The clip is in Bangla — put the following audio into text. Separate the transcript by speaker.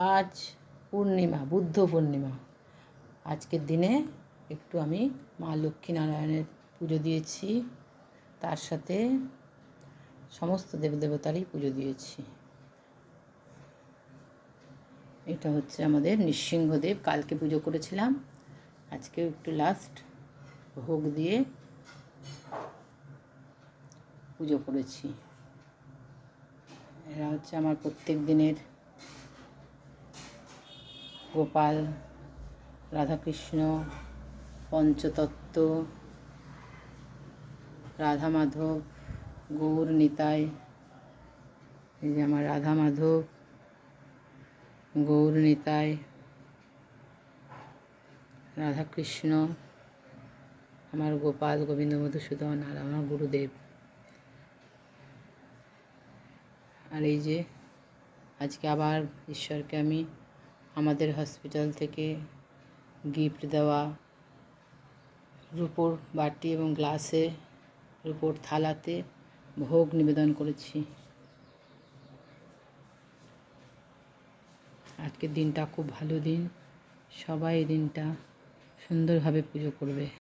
Speaker 1: আজ পূর্ণিমা, বুদ্ধ পূর্ণিমা। আজকের দিনে একটু আমি মা লক্ষ্মীনারায়ণের পুজো দিয়েছি, তার সাথে সমস্ত দেবদেবতারই পুজো দিয়েছি। এটা হচ্ছে আমাদের নৃসিংহদেব, কালকে পুজো করেছিলাম, আজকেও একটু লাস্ট ভোগ দিয়ে পুজো করেছি। এরা হচ্ছে আমার প্রত্যেক দিনের গোপাল, রাধাকৃষ্ণ, পঞ্চতত্ত্ব, রাধা মাধব, গৌর নিতাই। এই যে আমার রাধা মাধব, গৌর নিতাই, রাধাকৃষ্ণ, আমার গোপাল গোবিন্দ মধুসূদন, আর আমার গুরুদেব। আর এই যে আজকে আবার ঈশ্বরকে আমি আমাদের হসপিটাল থেকে গিফট দেওয়া রূপোর বাটি এবং গ্লাসে, রূপোর থালাতে ভোগ নিবেদন করেছি। আজকের দিনটা খুব ভালো দিন, সবাই এই দিনটা সুন্দরভাবে পুজো করবে।